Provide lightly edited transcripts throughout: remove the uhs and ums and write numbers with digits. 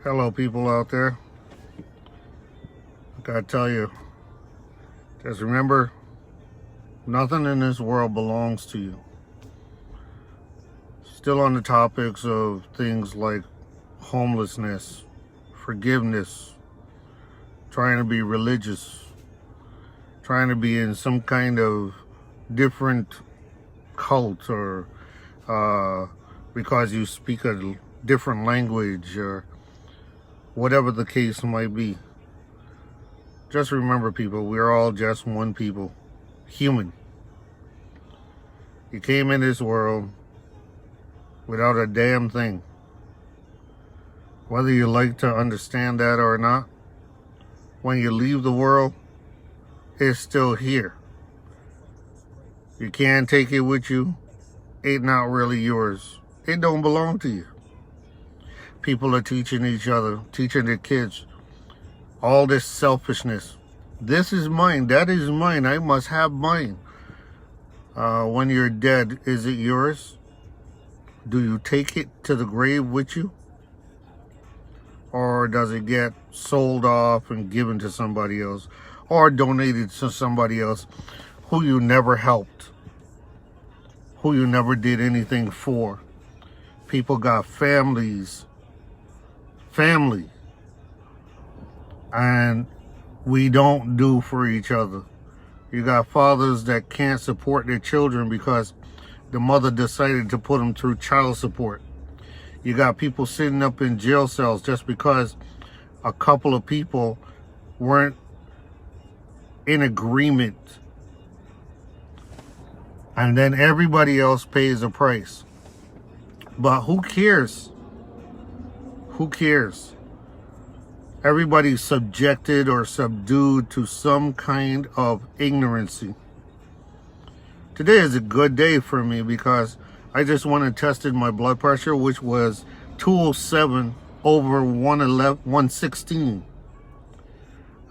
Hello, people out there. I gotta tell you, just remember, nothing in this world belongs to you. Still on the topics of things like homelessness, forgiveness, trying to be religious, trying to be in some kind of different cult, or because you speak a different language, or whatever the case might be. Just remember, people, we're all just one people, human. You came in this world without a damn thing. Whether you like to understand that or not, when you leave the world, it's still here. You can't take it with you. It's not really yours. It don't belong to you. People are teaching each other, teaching their kids, all this selfishness. This is mine, that is mine, I must have mine. When you're dead, is it yours? Do you take it to the grave with you? Or does it get sold off and given to somebody else? Or donated to somebody else who you never helped? Who you never did anything for? People got families. Family. And we don't do for each other. You got fathers that can't support their children because the mother decided to put them through child support. You got people sitting up in jail cells just because a couple of people weren't in agreement. And then everybody else pays a price. But who cares? Who cares? Everybody's subjected or subdued to some kind of ignorancy. Today is a good day for me because I just went and tested my blood pressure, which was 207 over 116.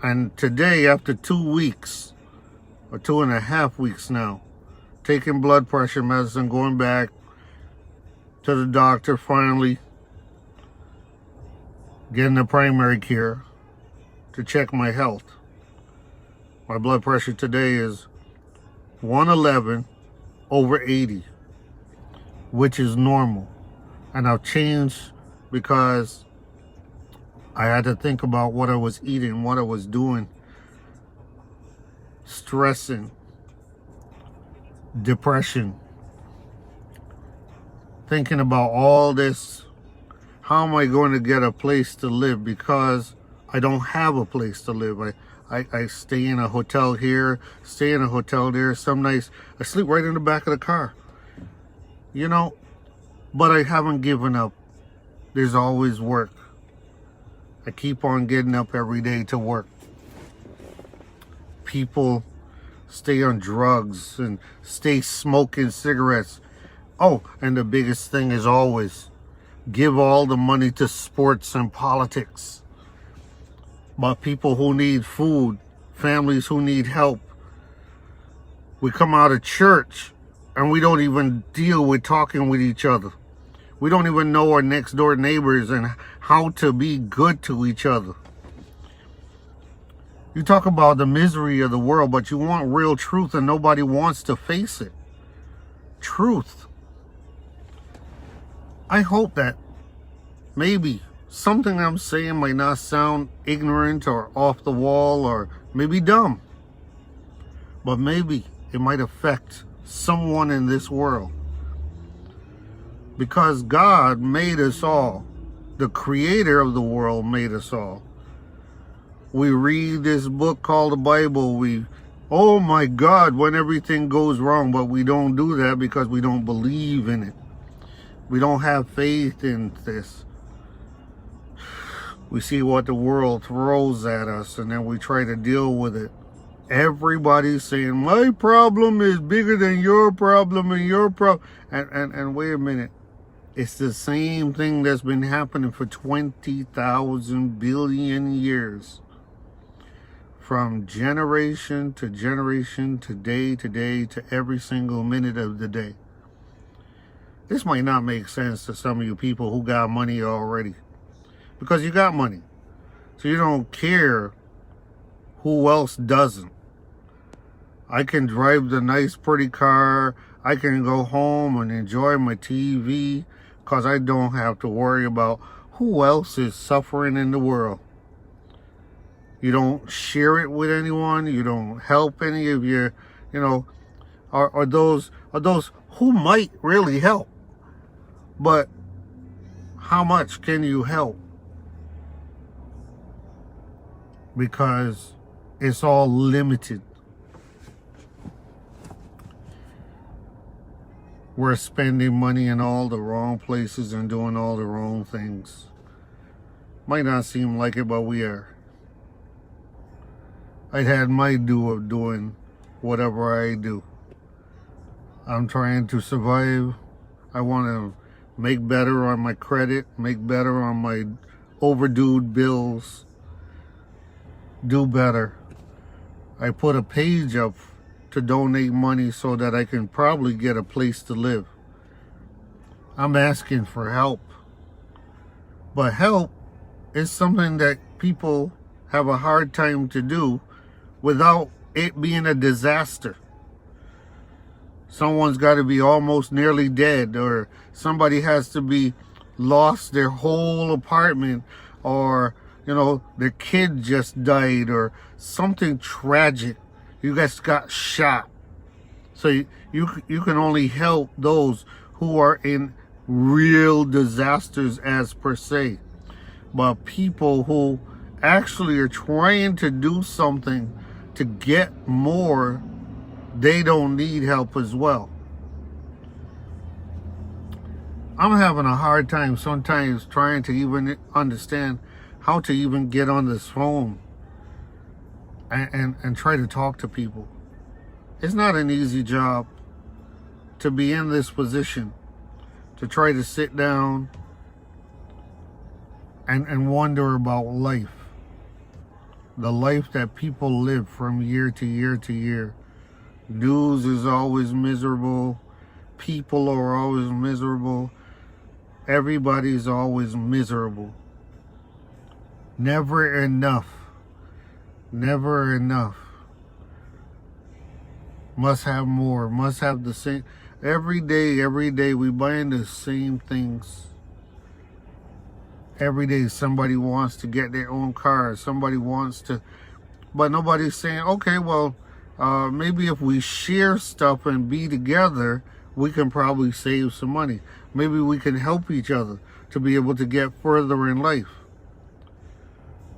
And today, after 2 weeks, or 2.5 weeks now, taking blood pressure medicine, going back to the doctor finally, getting the primary care to check my health. My blood pressure today is 111 over 80, which is normal. And I've changed because I had to think about what I was eating, what I was doing, stressing, depression, thinking about all this. How am I going to get a place to live? Because I don't have a place to live. I stay in a hotel here, stay in a hotel there. Some nights I sleep right in the back of the car. You know, but I haven't given up. There's always work. I keep on getting up every day to work. People stay on drugs and stay smoking cigarettes. Oh, and the biggest thing is always give all the money to sports and politics. But people who need food, families who need help. We come out of church and we don't even deal with talking with each other. We don't even know our next door neighbors and how to be good to each other. You talk about the misery of the world, but you want real truth and nobody wants to face it. Truth. I hope that maybe something I'm saying might not sound ignorant or off the wall or maybe dumb, but maybe it might affect someone in this world. Because God made us all. The creator of the world made us all. We read this book called the Bible. Oh my God, when everything goes wrong, but we don't do that because we don't believe in it. We don't have faith in this. We see what the world throws at us and then we try to deal with it. Everybody's saying, my problem is bigger than your problem and your problem. And wait a minute. It's the same thing that's been happening for 20,000 billion years. From generation to generation, to day to day, to every single minute of the day. This might not make sense to some of you people who got money already. because you got money. So you don't care who else doesn't. I can drive the nice, pretty car. I can go home and enjoy my TV because I don't have to worry about who else is suffering in the world. You don't share it with anyone. You don't help any of your, or those who might really help. But how much can you help? Because it's all limited. We're spending money in all the wrong places and doing all the wrong things. Might not seem like it, but we are. I've had my due of doing whatever I do. I'm trying to survive. I want to make better on my credit, make better on my overdue bills, do better. I put a page up to donate money so that I can probably get a place to live. I'm asking for help. But help is something that people have a hard time to do without it being a disaster. Someone's got to be almost nearly dead, or somebody has to be lost their whole apartment, or their kid just died, or something tragic. You guys got shot. So you can only help those who are in real disasters as per se. But people who actually are trying to do something to get more, they don't need help as well. I'm having a hard time sometimes trying to even understand how to even get on this phone and try to talk to people. It's not an easy job to be in this position, to try to sit down and wonder about life. The life that people live from year to year to year. News is always miserable. People are always miserable. Everybody's always miserable. Never enough. Never enough. Must have more. Must have the same. Every day we buying the same things. Every day somebody wants to get their own car. Somebody wants to, but nobody's saying, okay, well, maybe if we share stuff and be together, we can probably save some money. Maybe we can help each other to be able to get further in life.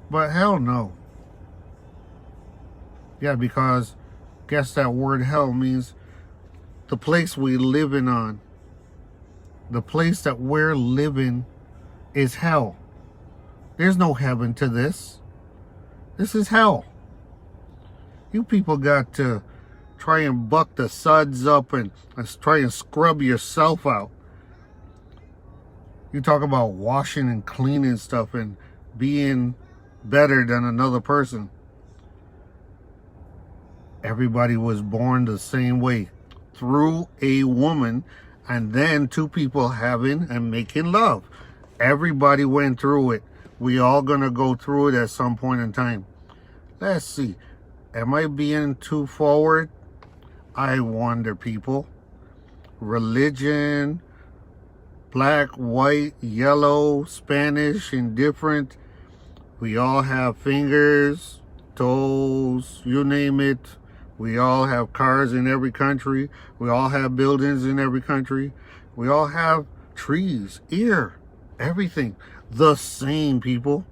But hell no. Yeah, because guess that word hell means the place we living on. The place that we're living is hell. There's no heaven to this. This is hell. You people got to try and buck the suds up and try and scrub yourself out. You talk about washing and cleaning stuff and being better than another person. Everybody was born the same way, through a woman, and then two people having and making love. Everybody went through it. We all gonna go through it at some point in time. Let's see. Am I being too forward? I wonder, people. Religion, black, white, yellow, Spanish, indifferent. We all have fingers, toes, you name it. We all have cars in every country. We all have buildings in every country. We all have trees, air, everything. The same, people.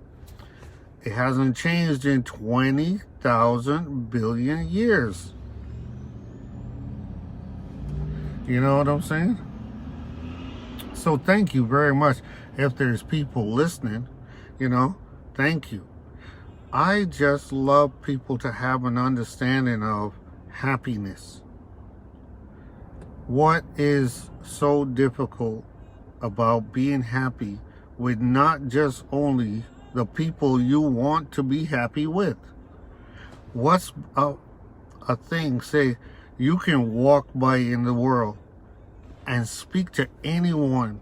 It hasn't changed in 20,000 billion years. You know what I'm saying? So thank you very much. If there's people listening, thank you. I just love people to have an understanding of happiness. What is so difficult about being happy with not just only the people you want to be happy with? What's a thing, say, you can walk by in the world and speak to anyone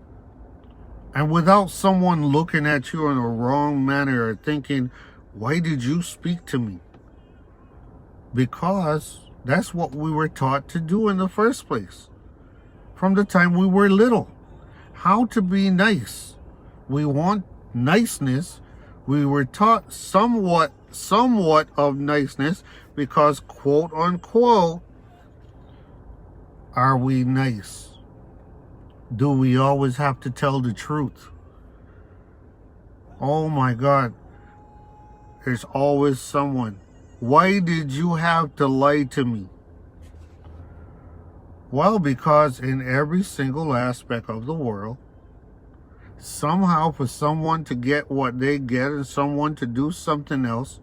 And without someone looking at you in a wrong manner or thinking, why did you speak to me? Because that's what we were taught to do in the first place. From the time we were little. How to be nice. We want niceness. We were taught somewhat of niceness because, quote unquote, are we nice? Do we always have to tell the truth? Oh my God. There's always someone. Why did you have to lie to me? Well, because in every single aspect of the world, somehow for someone to get what they get and someone to do something else,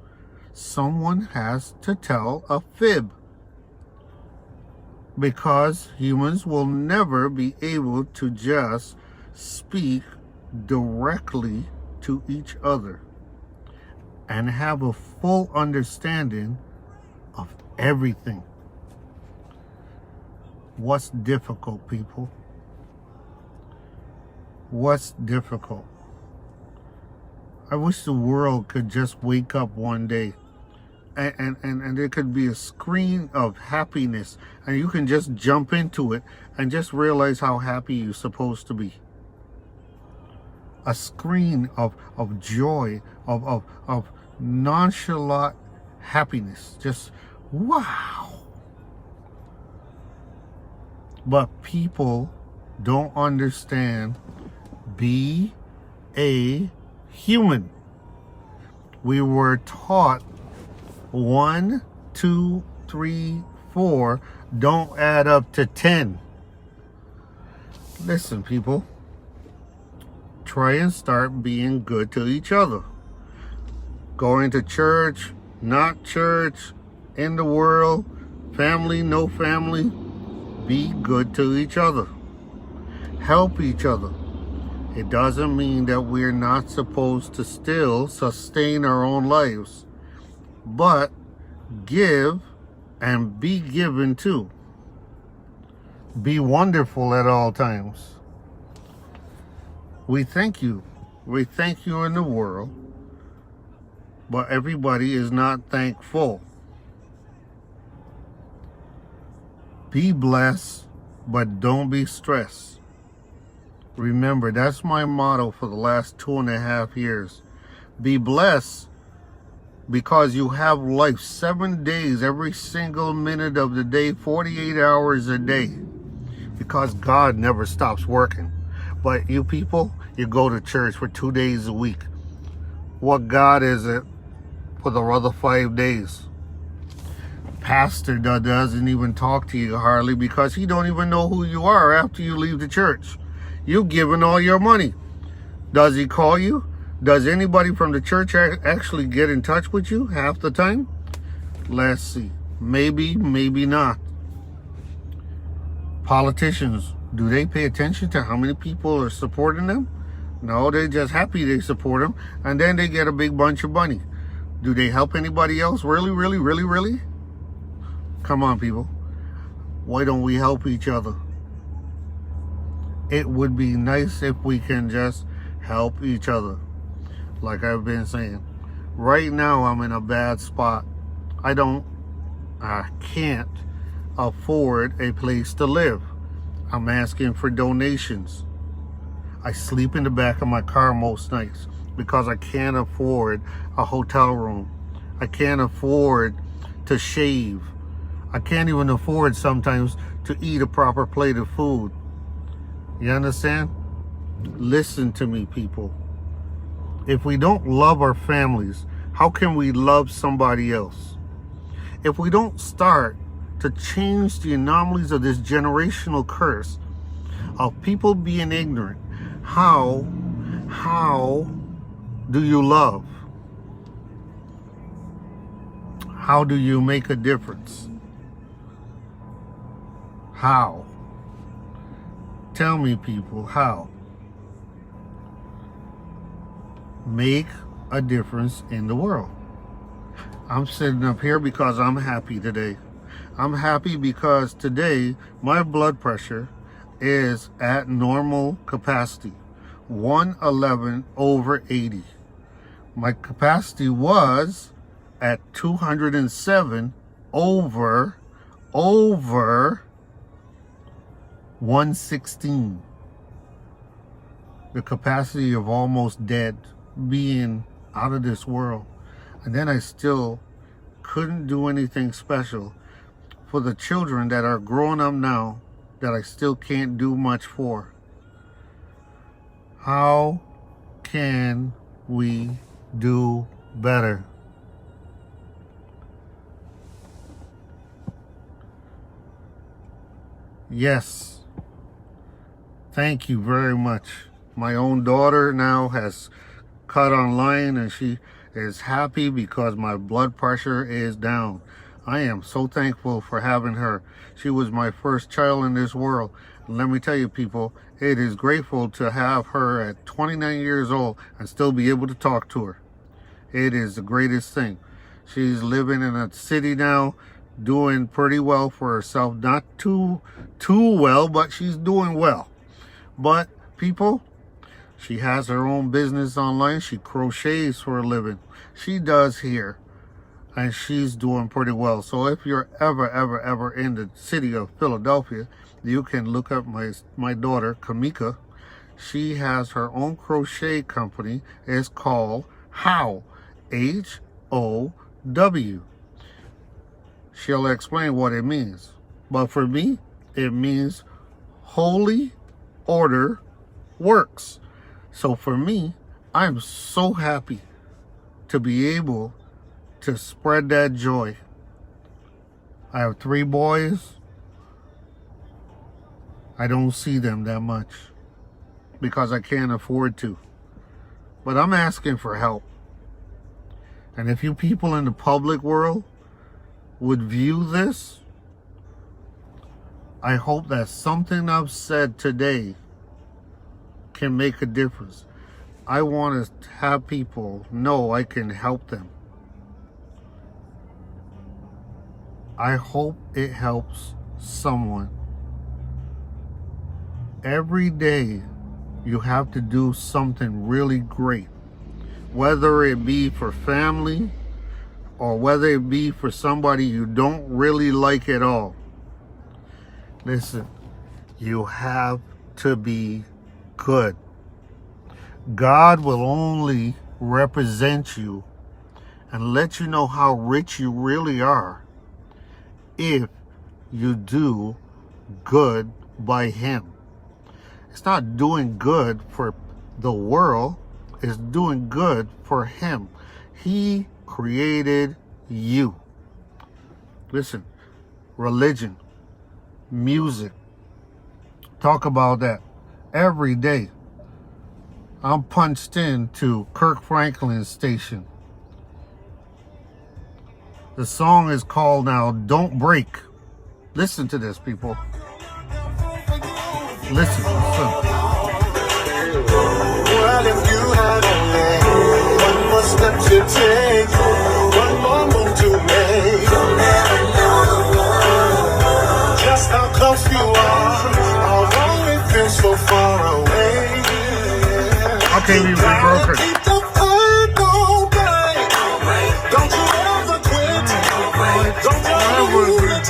someone has to tell a fib. Because humans will never be able to just speak directly to each other and have a full understanding of everything. What's difficult, people? What's difficult? I wish the world could just wake up one day and there could be a screen of happiness and you can just jump into it and just realize how happy you're supposed to be. A screen of joy, of nonchalant happiness. Just wow. But people don't understand. Be a human. We were taught 1, 2, 3, 4 don't add up to 10. Listen, people. Try and start being good to each other. Going to church, not church, in the world, family, no family. Be good to each other. Help each other. It doesn't mean that we're not supposed to still sustain our own lives, but give and be given to. Be wonderful at all times. We thank you. We thank you in the world, but everybody is not thankful. Be blessed, but don't be stressed. Remember, that's my motto for the last 2.5 years. Be blessed because you have life 7 days, every single minute of the day, 48 hours a day. Because God never stops working. But you people, you go to church for 2 days a week. What God is it for the other 5 days? Pastor doesn't even talk to you hardly because he don't even know who you are after you leave the church. You've given all your money. Does he call you? Does anybody from the church actually get in touch with you half the time? Let's see. Maybe, maybe not. Politicians, do they pay attention to how many people are supporting them? No, they're just happy they support them, and then they get a big bunch of money. Do they help anybody else? Really, really, really, really? Come on, people. Why don't we help each other? It would be nice if we can just help each other. Like I've been saying. Right now, I'm in a bad spot. I can't afford a place to live. I'm asking for donations. I sleep in the back of my car most nights because I can't afford a hotel room. I can't afford to shave. I can't even afford sometimes to eat a proper plate of food. You understand? Listen to me, people. If we don't love our families, how can we love somebody else? If we don't start to change the anomalies of this generational curse of people being ignorant, how do you love? How do you make a difference? How? Tell me, people, how? Make a difference in the world. I'm sitting up here because I'm happy today. I'm happy because today my blood pressure is at normal capacity. 111 over 80. My capacity was at 207 over 116. The capacity of almost dead, being out of this world. And then I still couldn't do anything special for the children that are growing up now that I still can't do much for. How can we do better? Yes. Thank you very much. My own daughter now has cut online and she is happy because my blood pressure is down. I am so thankful for having her. She was my first child in this world. And let me tell you, people, it is grateful to have her at 29 years old and still be able to talk to her. It is the greatest thing. She's living in a city now, doing pretty well for herself. Not too well, but she's doing well. But people, she has her own business online. She crochets for a living. She does here. And she's doing pretty well. So if you're ever in the city of Philadelphia, you can look up my daughter, Kamika. She has her own crochet company. It's called How, H-O-W. She'll explain what it means. But for me, it means Holy Order Works. So for me, I'm so happy to be able to spread that joy. I have 3 boys. I don't see them that much because I can't afford to. But I'm asking for help. And if you people in the public world would view this, I hope that something I've said today can make a difference. I want to have people know I can help them. I hope it helps someone. Every day you have to do something really great, whether it be for family or whether it be for somebody you don't really like at all. Listen, you have to be good. God will only represent you and let you know how rich you really are if you do good by Him. It's not doing good for the world, it's doing good for Him. He created you. Listen, religion, music, talk about that every day. I'm punched into Kirk Franklin's station. The song is called now Don't Break. Listen to this, people. Listen. Well, if you had only one more step to take, one more move to make, you'll never know just how close you are, although it feels so far away. Okay, we broke it. Don't you ever quit. Don't you ever quit.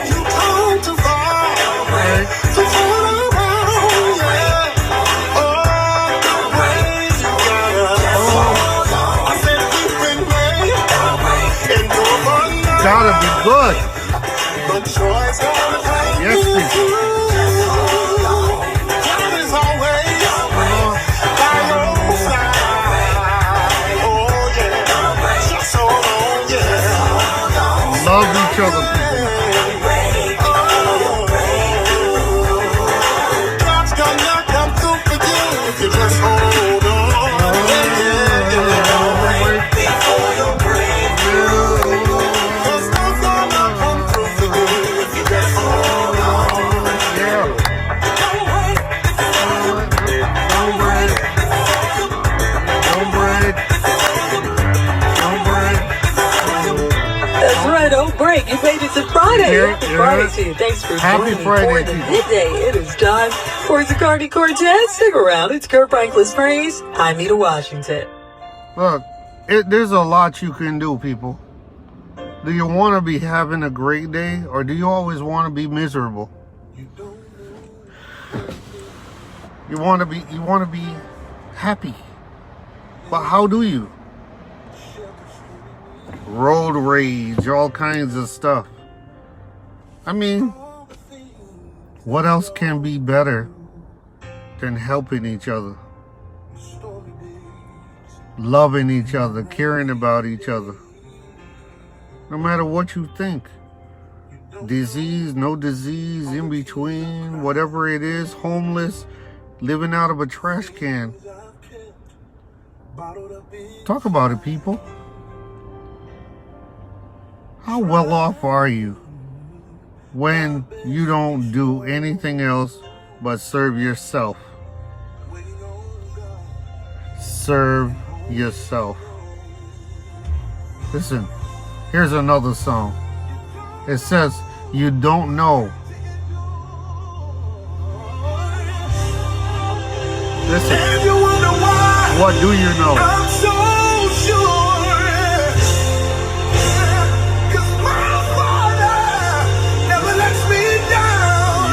You come too far to turn around, yeah. Oh, the way you gotta. I said keep it made and no one knows. Gotta be good. But choice gotta take Yes, you please. through. God is always by your side. Oh yeah, just hold on, yeah. Love each other, people. God's gonna come through for you if you just hold on. Before you break through. 'Cause God's gonna come through for you if you just hold on. Yeah. Don't wait. Don't break. Don't break. Don't break. That's right, don't break. You made it to Here- happy here- Friday to you. Thanks for Happy joining Friday, for the people. midday. It is time for Zaccardi Quartet. Stick around. It's Kurt Franklin's Praise. I'm Nita Washington. Look, there's a lot you can do, people. Do you want to be having a great day, or do you always want to be miserable? You want to be happy. But how do you? Road rage, all kinds of stuff. I mean, what else can be better than helping each other? Loving each other, caring about each other. No matter what you think. Disease, no disease, in between, whatever it is, homeless, living out of a trash can. Talk about it, people. How well off are you when you don't do anything else but serve yourself? Serve yourself. Listen, here's another song. It says, you don't know. Listen, And you wonder why what do you know? I'm so sure. 'Cause my Father never lets me down.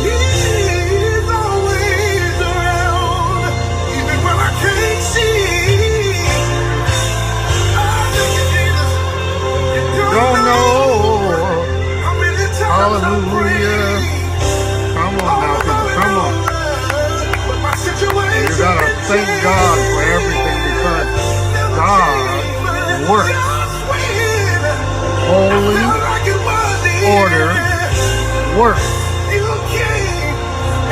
He's always around, even when I can't see. Thank you, Jesus. You Don't know. how many times I Hallelujah. Come on now, people. Come on. But my situation You gotta thank God for everything, because God works. Holy order works. You came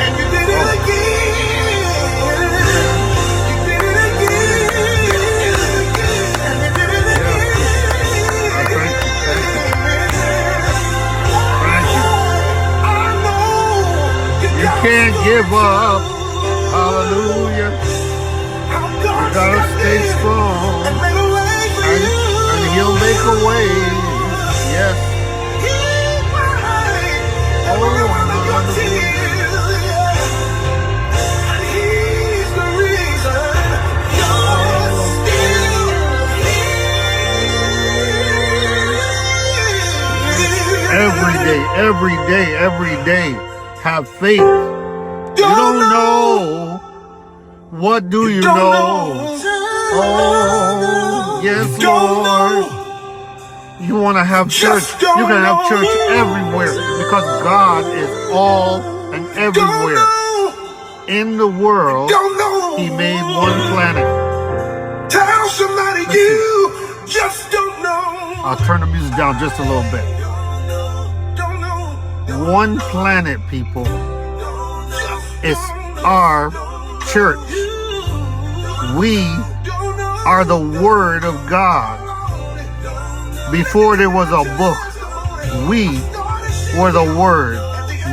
and you did it again. You did it again. And you did it again. I thank you. Thank you. I know You can't give up. Hallelujah. You gotta stay strong. And make a way for And, you. and he'll make a way. Yes. He's mine. Oh, Every one of your hallelujah. tears, yeah. And he's the reason you're still here. Every day, have faith. You don't know. What do you know? Oh, yes, Don't Lord. know. You want to have church. Just You don't can have know. church everywhere, because God is all and Don't everywhere. know. In the world, Don't know. He made one planet. Tell somebody you just don't know. I'll turn the music down just a little bit. Don't know. One planet, people. Just It's our church. We are the Word of God. Before there was a book, we were the Word.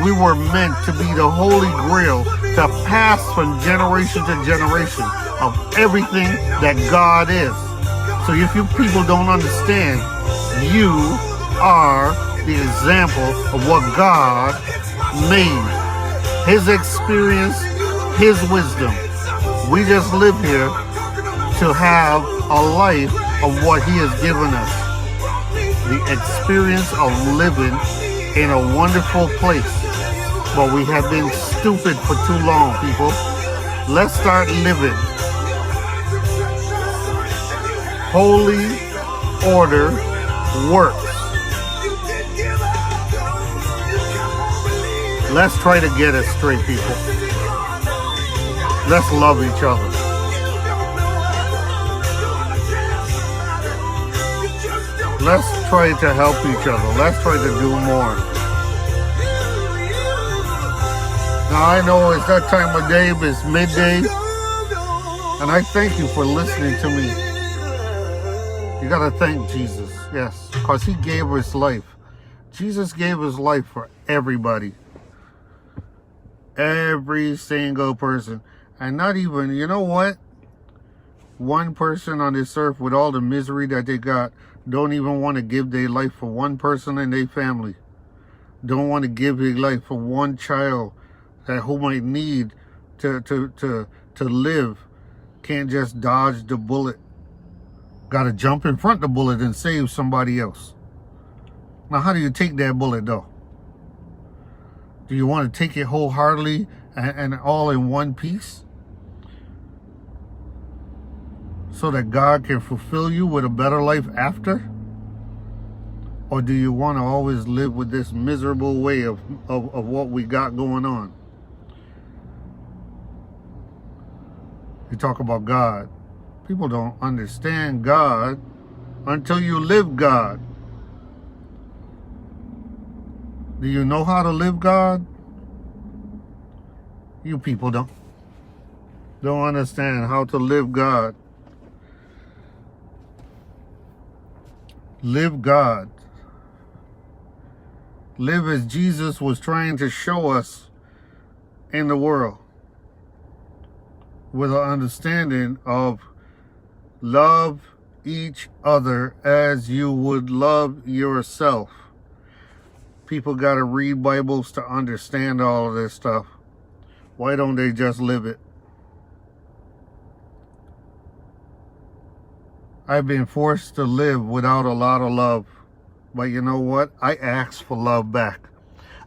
We were meant to be the Holy Grail, to pass from generation to generation of everything that God is. So if you people don't understand, you are the example of what God made. His experience, His wisdom. We just live here to have a life of what He has given us. The experience of living in a wonderful place. But we have been stupid for too long, people. Let's start living. Holy order works. Let's try to get it straight, people. Let's love each other. Let's try to help each other. Let's try to do more. Now I know it's that time of day, but it's midday. And I thank you for listening to me. You gotta thank Jesus, yes, because He gave His life. Jesus gave His life for everybody. Every single person. And not even, you know what? One person on this earth with all the misery that they got don't even want to give their life for one person in their family. Don't want to give their life for one child that who might need to live. Can't just dodge the bullet. Got to jump in front of the bullet and save somebody else. Now, how do you take that bullet, though? Do you want to take it wholeheartedly and all in one piece? So that God can fulfill you with a better life after? Or do you want to always live with this miserable way of what we got going on? You talk about God. People don't understand God until you live God. Do you know how to live God? You people don't understand how to live God. Live God. Live as Jesus was trying to show us in the world, with an understanding of love each other as you would love yourself. People got to read Bibles to understand all of this stuff. Why don't they just live it? I've been forced to live without a lot of love. But you know what? I asked for love back.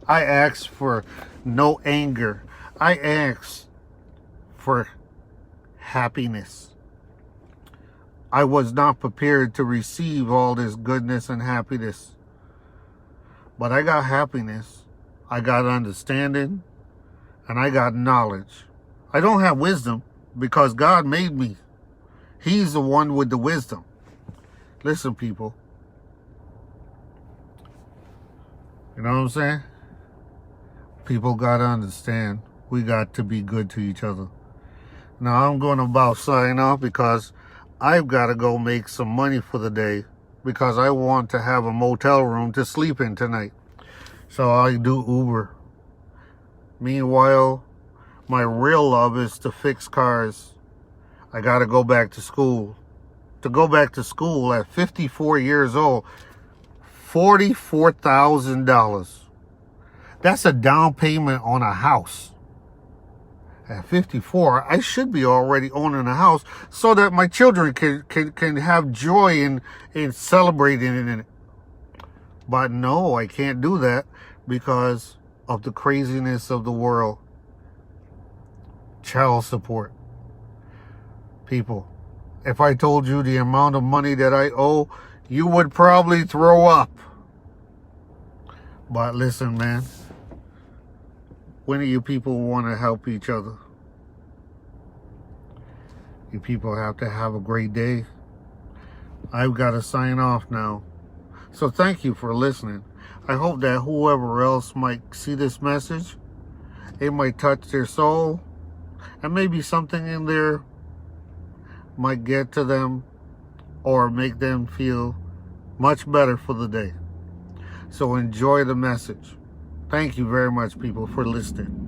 I asked for no anger. I asked for happiness. I was not prepared to receive all this goodness and happiness. But I got happiness. I got understanding. And I got knowledge. I don't have wisdom because God made me. He's the one with the wisdom. Listen, people. You know what I'm saying? People got to understand we got to be good to each other. Now, I'm going to about sign off because I've got to go make some money for the day because I want to have a motel room to sleep in tonight. So I do Uber. Meanwhile, my real love is to fix cars. I got to go back to school. To go back to school at 54 years old, $44,000. That's a down payment on a house. At 54, I should be already owning a house so that my children can have joy in celebrating in it. But no, I can't do that because of the craziness of the world. Child support. People, if I told you the amount of money that I owe, you would probably throw up. But listen, man. When do you people want to help each other? You people have to have a great day. I've got to sign off now. So thank you for listening. I hope that whoever else might see this message, it might touch their soul. And maybe something in there might get to them or make them feel much better for the day. So enjoy the message. Thank you very much, people, for listening.